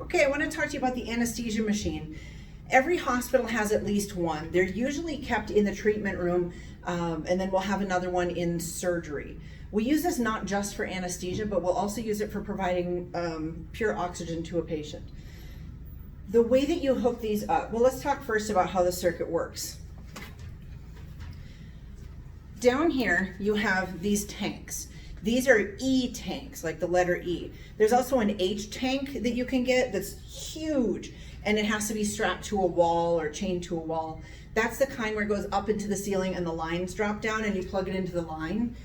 Okay, I want to talk to you about the anesthesia machine. Every hospital has at least one. They're usually kept in the treatment room, and then we'll have another one in surgery. We use this not just for anesthesia, but we'll also use it for providing pure oxygen to a patient. The way that you hook these up, well, let's talk first about how the circuit works. Down here, you have these tanks. These are E tanks, like the letter E. There's also an H tank that you can get that's huge, and it has to be strapped to a wall or chained to a wall. That's the kind where it goes up into the ceiling and the lines drop down and you plug it into the line.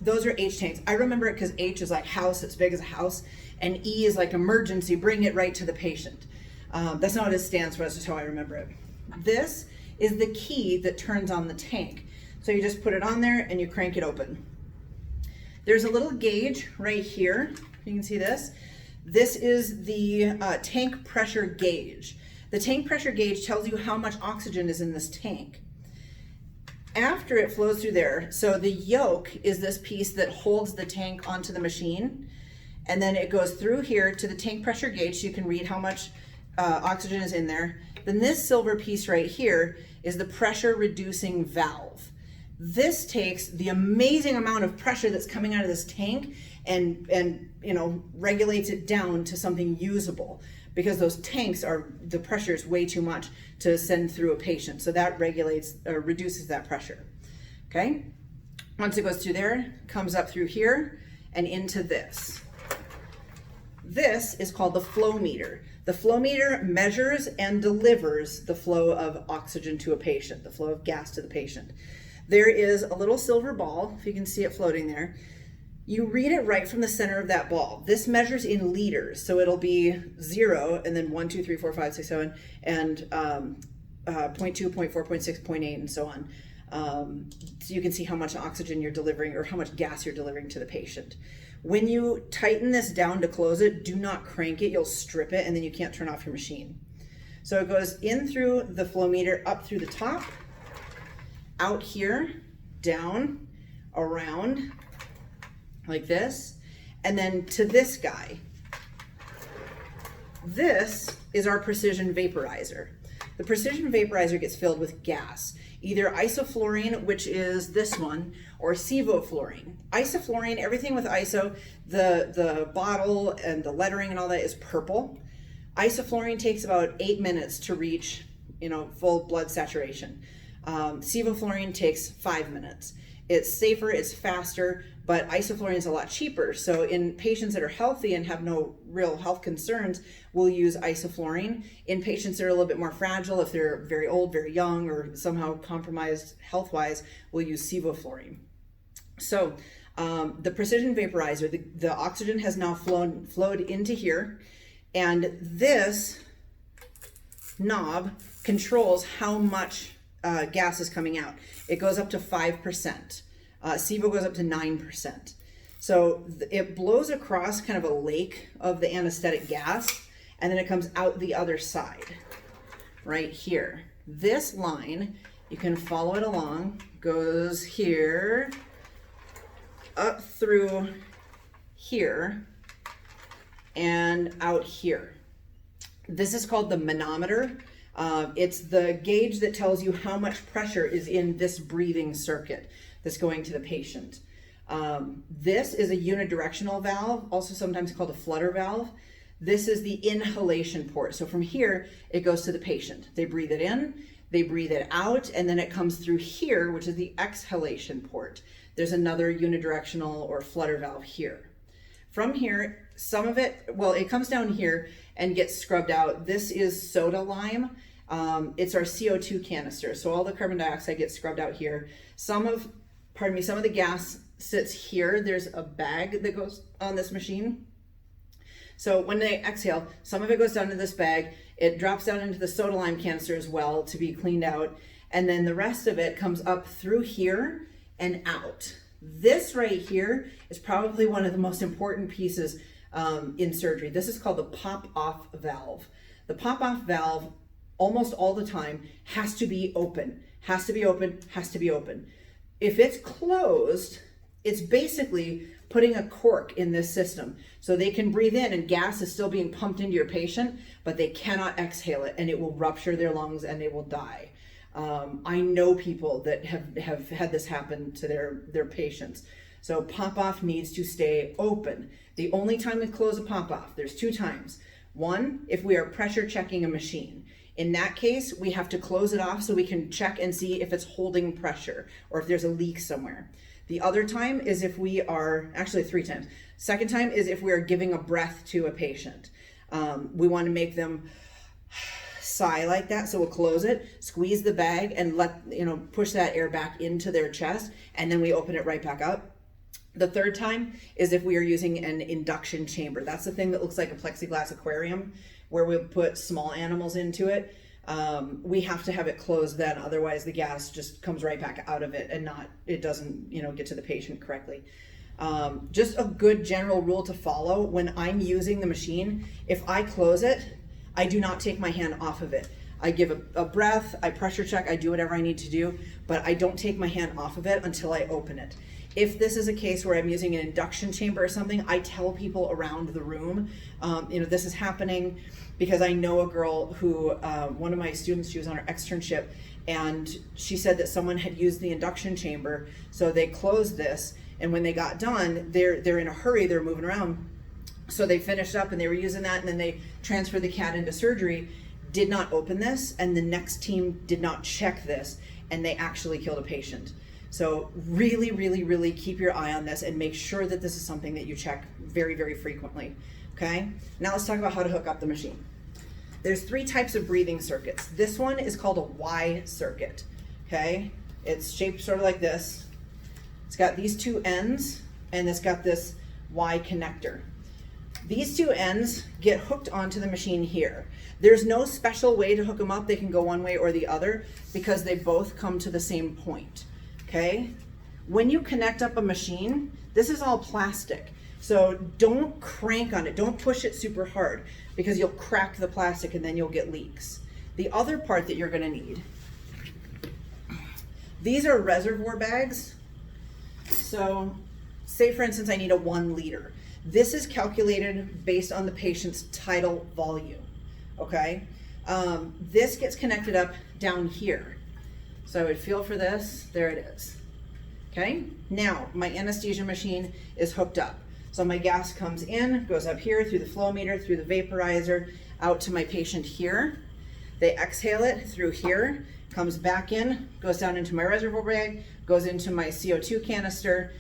Those are H tanks. I remember it because H is like house, it's big as a house, and E is like emergency, bring it right to the patient. That's not what it stands for, that's just how I remember it. This is the key that turns on the tank. So you just put it on there and you crank it open. There's a little gauge right here. You can see this. This is the tank pressure gauge. The tank pressure gauge tells you how much oxygen is in this tank. After it flows through there, so the yoke is this piece that holds the tank onto the machine, and then it goes through here to the tank pressure gauge so you can read how much oxygen is in there. Then this silver piece right here is the pressure reducing valve. This takes the amazing amount of pressure that's coming out of this tank and regulates it down to something usable, because those tanks the pressure is way too much to send through a patient. So that regulates or reduces that pressure. Okay. Once it goes through there, comes up through here and into this. This is called the flow meter. The flow meter measures and delivers the flow of oxygen to a patient, the flow of gas to the patient. There is a little silver ball, if you can see it floating there. You read it right from the center of that ball. This measures in liters, so it'll be 0, and then 1, 2, 3, 4, 5, 6, 7, and 0.2, 0.4, 0.6, 0.8, and so on. So you can see how much oxygen you're delivering or how much gas you're delivering to the patient. When you tighten this down to close it, do not crank it. You'll strip it, and then you can't turn off your machine. So it goes in through the flow meter, up through the top, out here, down, around, like this, and then to this guy. This is our precision vaporizer. The precision vaporizer gets filled with gas, either isoflurane, which is this one, or sevoflurane. Isoflurane, everything with iso, the bottle and the lettering and all that is purple. Isoflurane takes about 8 minutes to reach, full blood saturation. Sevoflurane takes 5 minutes. It's safer, it's faster, but isoflurane is a lot cheaper. So in patients that are healthy and have no real health concerns, we'll use isoflurane. In patients that are a little bit more fragile, if they're very old, very young, or somehow compromised health-wise, we'll use sevoflurane. So the precision vaporizer, the oxygen has now flowed into here, and this knob controls how much gas is coming out. It goes up to 5%. Sevo goes up to 9%. So it blows across kind of a lake of the anesthetic gas, and then it comes out the other side, right here. This line, you can follow it along, goes here, up through here, and out here. This is called the manometer. It's the gauge that tells you how much pressure is in this breathing circuit that's going to the patient. This is a unidirectional valve, also sometimes called a flutter valve. This is the inhalation port. So from here, it goes to the patient. They breathe it in, they breathe it out, and then it comes through here, which is the exhalation port. There's another unidirectional or flutter valve here. From here, some of it, it comes down here and gets scrubbed out. This is soda lime. It's our CO2 canister. So all the carbon dioxide gets scrubbed out here. Some of the gas sits here. There's a bag that goes on this machine. So when they exhale, some of it goes down to this bag. It drops down into the soda lime canister as well to be cleaned out. And then the rest of it comes up through here and out. This right here is probably one of the most important pieces in surgery. This is called the pop-off valve. The pop-off valve, almost all the time, has to be open. Has to be open, has to be open. If it's closed, It's basically putting a cork in this system so they can breathe in and gas is still being pumped into your patient, but they cannot exhale it and it will rupture their lungs and they will die. I know people that have had this happen to their patients. So pop-off needs to stay open. The only time we close a pop-off, there's 2 times. One, if we are pressure checking a machine. In that case, we have to close it off so we can check and see if it's holding pressure or if there's a leak somewhere. The other time is if we are, actually 3 times. Second time is if we are giving a breath to a patient. We want to make them sigh like that, so we'll close it, squeeze the bag, and push that air back into their chest, and then we open it right back up. The third time is if we are using an induction chamber. That's the thing that looks like a plexiglass aquarium where we put small animals into it. We have to have it closed then, otherwise the gas just comes right back out of it and it doesn't get to the patient correctly. Just a good general rule to follow when I'm using the machine, if I close it, I do not take my hand off of it. I give a breath, I pressure check, I do whatever I need to do, but I don't take my hand off of it until I open it. If this is a case where I'm using an induction chamber or something, I tell people around the room, this is happening, because I know a girl who, one of my students, she was on her externship, and she said that someone had used the induction chamber, so they closed this, and when they got done, they're in a hurry, they're moving around, so they finished up and they were using that, and then they transferred the cat into surgery, did not open this, and the next team did not check this, and they actually killed a patient. So really, really, really keep your eye on this and make sure that this is something that you check very, very frequently, okay? Now let's talk about how to hook up the machine. There's 3 types of breathing circuits. This one is called a Y circuit, okay? It's shaped sort of like this. It's got these 2 ends, and it's got this Y connector. These 2 ends get hooked onto the machine here. There's no special way to hook them up. They can go one way or the other because they both come to the same point, okay? When you connect up a machine, this is all plastic. So don't crank on it. Don't push it super hard because you'll crack the plastic and then you'll get leaks. The other part that you're gonna need, these are reservoir bags. So say for instance, I need a 1 liter. This is calculated based on the patient's tidal volume, okay? This gets connected up down here. So I would feel for this, there it is, okay? Now, my anesthesia machine is hooked up. So my gas comes in, goes up here through the flow meter, through the vaporizer, out to my patient here. They exhale it through here, comes back in, goes down into my reservoir bag, goes into my CO2 canister,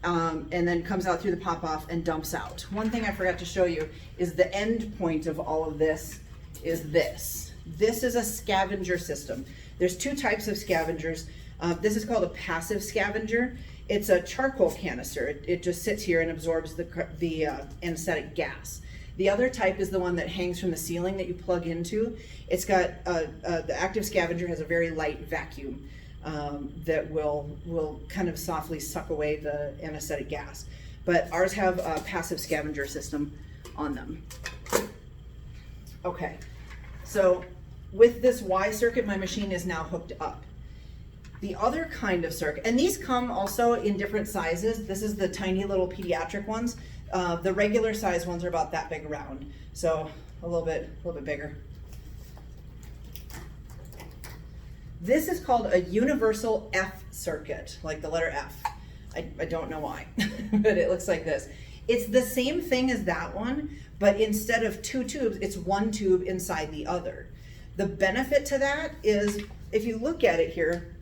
and then comes out through the pop-off and dumps out. One thing I forgot to show you is the end point of all of this is this. This is a scavenger system. There's 2 types of scavengers. This is called a passive scavenger. It's a charcoal canister. It just sits here and absorbs the anesthetic gas. The other type is the one that hangs from the ceiling that you plug into. It's got, the active scavenger has a very light vacuum that will kind of softly suck away the anesthetic gas. But ours have a passive scavenger system on them. Okay, so with this Y circuit, my machine is now hooked up. The other kind of circuit, and these come also in different sizes. This is the tiny little pediatric ones. The regular size ones are about that big around, so a little bit bigger. This is called a universal F circuit, like the letter F. I don't know why, but it looks like this. It's the same thing as that one, but instead of 2 tubes, it's 1 tube inside the other. The benefit to that is, if you look at it here,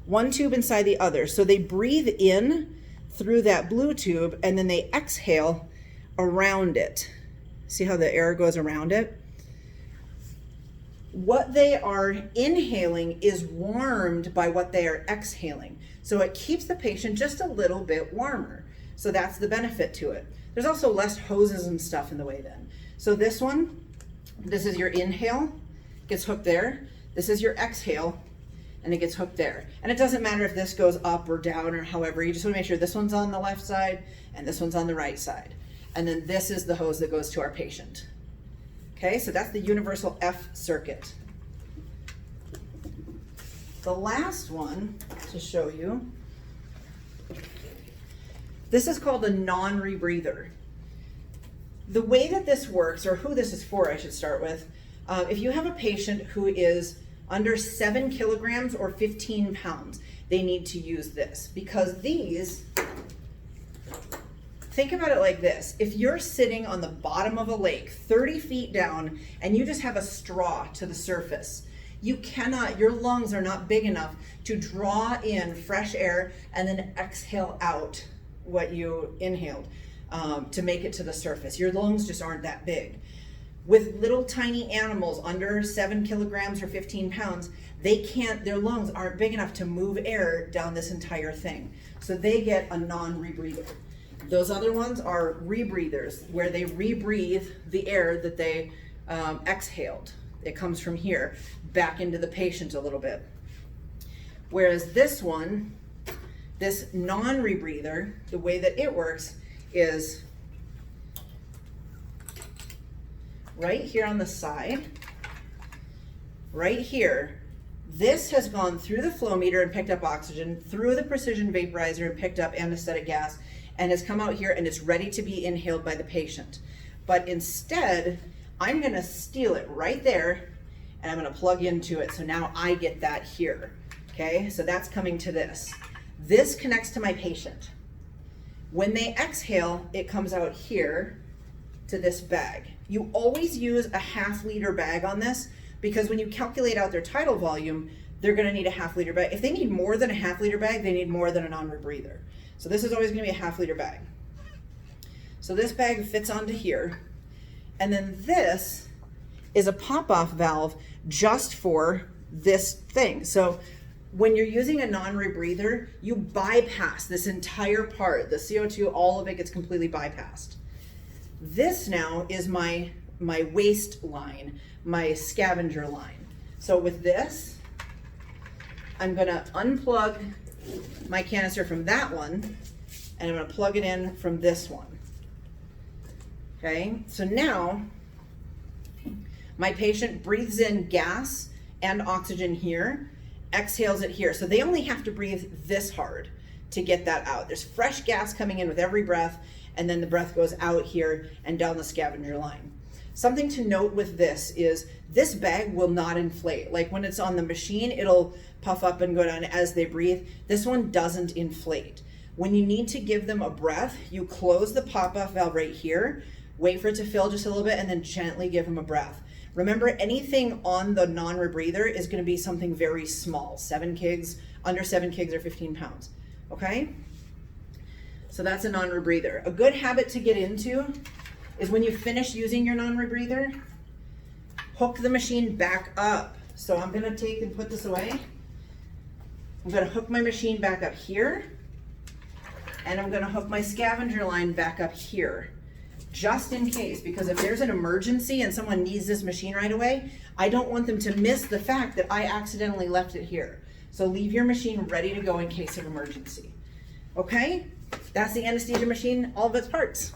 1 tube inside the other. So they breathe in through that blue tube and then they exhale around it. See how the air goes around it? What they are inhaling is warmed by what they are exhaling. So it keeps the patient just a little bit warmer. So that's the benefit to it. There's also less hoses and stuff in the way then. So this one, this is your inhale, gets hooked there. This is your exhale, and it gets hooked there. And it doesn't matter if this goes up or down or however, you just wanna make sure this one's on the left side and this one's on the right side. And then this is the hose that goes to our patient. Okay, so that's the universal F circuit. The last one to show you This is called a non-rebreather. The way that this works, or who this is for, I should start with, if you have a patient who is under 7 kilograms or 15 pounds, they need to use this, because these, think about it like this. If you're sitting on the bottom of a lake 30 feet down and you just have a straw to the surface, you cannot, your lungs are not big enough to draw in fresh air and then exhale out what you inhaled to make it to the surface. Your lungs just aren't that big. With little tiny animals under 7 kilograms or 15 pounds, they can't, their lungs aren't big enough to move air down this entire thing. So they get a non-rebreather. Those other ones are rebreathers, where they rebreathe the air that they exhaled. It comes from here back into the patient a little bit. Whereas this one, this non-rebreather, the way that it works is right here on the side, right here. This has gone through the flow meter and picked up oxygen, through the precision vaporizer and picked up anesthetic gas, and has come out here and it's ready to be inhaled by the patient. But instead, I'm gonna steal it right there and I'm gonna plug into it. So now I get that here, okay? So that's coming to this. This connects to my patient. When they exhale, it comes out here to this bag. You always use a half-liter bag on this, because when you calculate out their tidal volume, they're gonna need a half-liter bag. If they need more than a half-liter bag, they need more than a non-rebreather. So this is always gonna be a half-liter bag. So this bag fits onto here. And then this is a pop-off valve just for this thing. So when you're using a non-rebreather, you bypass this entire part. The CO2, all of it gets completely bypassed. This now is my waste line, my scavenger line. So with this, I'm gonna unplug my canister from that one, and I'm gonna plug it in from this one. Okay, so now my patient breathes in gas and oxygen here, exhales it here. So they only have to breathe this hard to get that out. There's fresh gas coming in with every breath, and then the breath goes out here and down the scavenger line. Something to note with this is this bag will not inflate. Like when it's on the machine, it'll puff up and go down as they breathe. This one doesn't inflate. When you need to give them a breath, you close the pop-off valve right here, wait for it to fill just a little bit, and then gently give them a breath. Remember, anything on the non-rebreather is gonna be something very small, 7 kgs, under 7 kgs or 15 pounds, okay? So that's a non-rebreather. A good habit to get into is when you finish using your non-rebreather, hook the machine back up. So I'm gonna take and put this away. I'm gonna hook my machine back up here, and I'm gonna hook my scavenger line back up here, just in case, because if there's an emergency and someone needs this machine right away, I don't want them to miss the fact that I accidentally left it here. So leave your machine ready to go in case of emergency. Okay? That's the anesthesia machine, all of its parts.